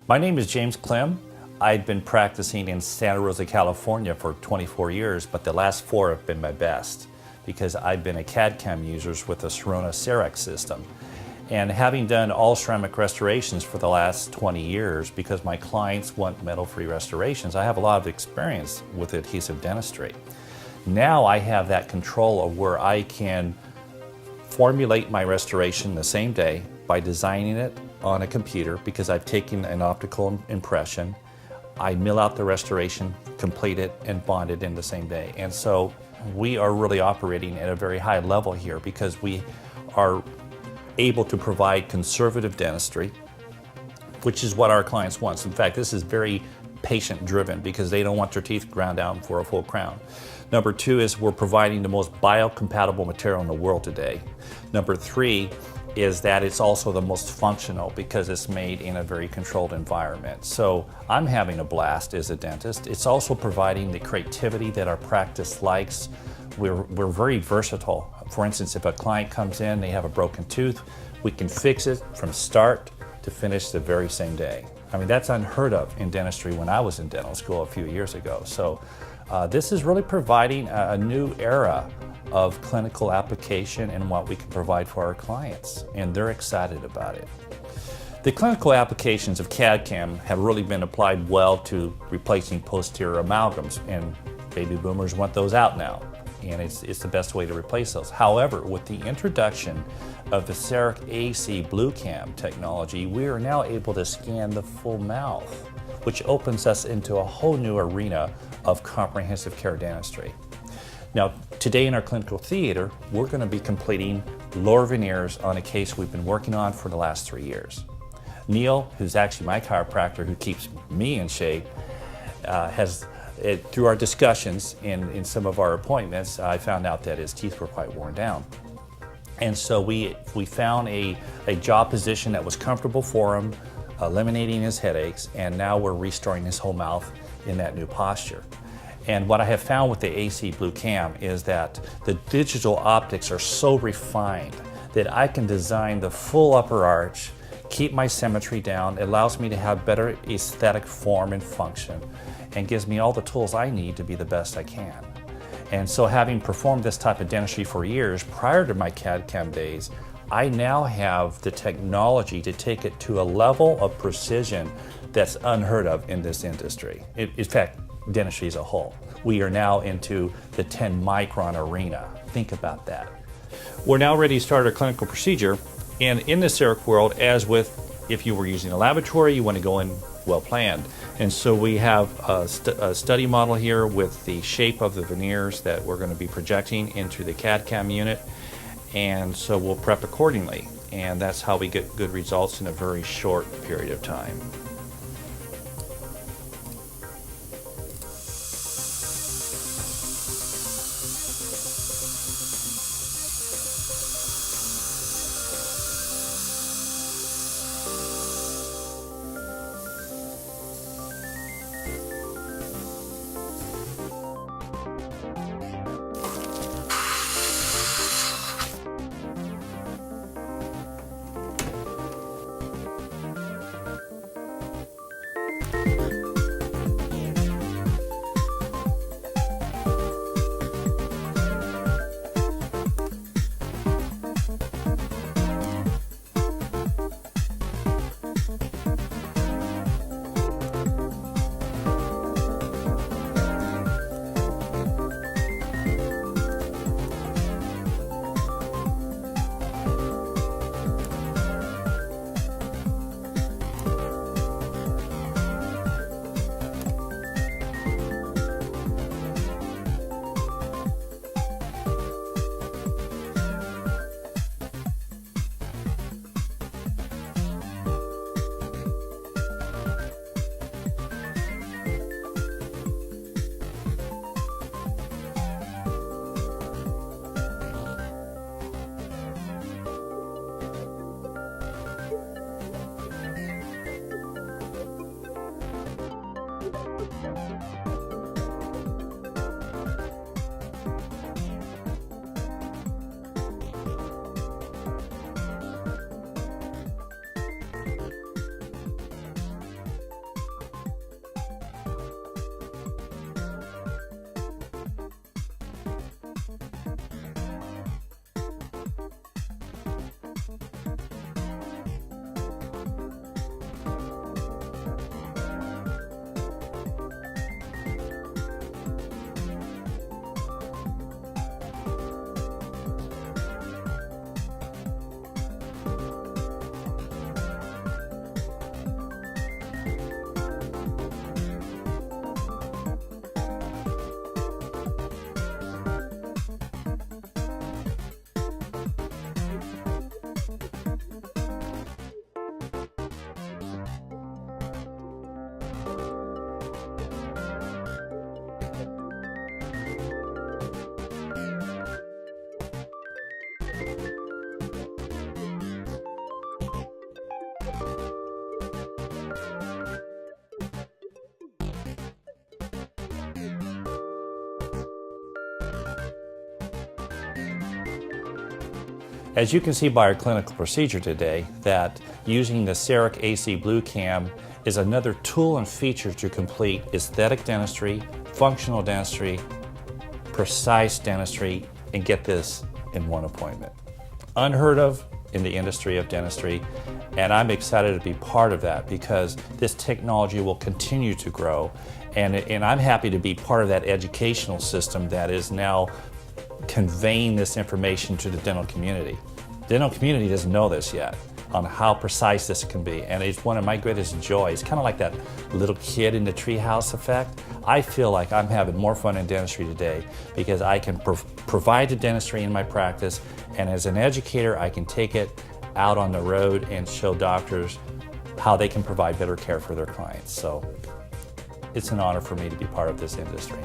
My name is James Klim. I've been practicing in Santa Rosa, California for 24 years, but the last 4 have been my best because I've been a cad-cam user with the Sirona system. And having done all ceramic restorations for the last 20 years, because my clients want metal-free restorations, I have a lot of experience with adhesive dentistry. Now I have that control of where I can formulate my restoration the same day by designing it on a computer because I've taken an optical impression. I mill out the restoration, complete it, and bond it in the same day. And so we are really operating at a very high level here because we are able to provide conservative dentistry, which is what our clients want. In fact, this is very patient-driven because they don't want their teeth ground out for a full crown. Number 2 is we're providing the most biocompatible material in the world today. Number 3 is that it's also the most functional because it's made in a very controlled environment. So I'm having a blast as a dentist. It's also providing the creativity that our practice likes. We're very versatile. For instance, if a client comes in, they have a broken tooth, we can fix it from start to finish the very same day. I mean, that's unheard of in dentistry when I was in dental school a few years ago. So this is really providing a new era of clinical application and what we can provide for our clients, and they're excited about it. The clinical applications of cad-cam have really been applied well to replacing posterior amalgams, and baby boomers want those out now, and it's the best way to replace those. However, with the introduction of the CEREC AC Blue Cam technology, we are now able to scan the full mouth, which opens us into a whole new arena of comprehensive care dentistry. Now, today in our clinical theater, we're going to be completing lower veneers on a case we've been working on for the last 3 years. Neil, who's actually my chiropractor who keeps me in shape, through our discussions in some of our appointments, I found out that his teeth were quite worn down. And so we found a jaw position that was comfortable for him, eliminating his headaches, and now we're restoring his whole mouth in that new posture. And what I have found with the AC Blue Cam is that the digital optics are so refined that I can design the full upper arch, keep my symmetry down. It allows me to have better aesthetic form and function, and gives me all the tools I need to be the best I can. And so having performed this type of dentistry for years prior to my cad-cam days, I now have the technology to take it to a level of precision that's unheard of in this industry. In fact, dentistry as a whole. We are now into the 10 micron arena. Think about that. We're now ready to start our clinical procedure, and in the CEREC world, as with if you were using a laboratory, you want to go in well planned. And so we have a study model here with the shape of the veneers that we're going to be projecting into the cad-cam unit, and so we'll prep accordingly, and that's how we get good results in a very short period of time. As you can see by our clinical procedure today, that using the CEREC AC Blue Cam is another tool and feature to complete aesthetic dentistry, functional dentistry, precise dentistry, and get this in one appointment. Unheard of in the industry of dentistry, and I'm excited to be part of that because this technology will continue to grow, and I'm happy to be part of that educational system that is now conveying this information to the dental community. The dental community doesn't know this yet, on how precise this can be, and it's one of my greatest joys. Kind of like that little kid in the treehouse effect. I feel like I'm having more fun in dentistry today because I can provide the dentistry in my practice, and as an educator I can take it out on the road and show doctors how they can provide better care for their clients. So it's an honor for me to be part of this industry.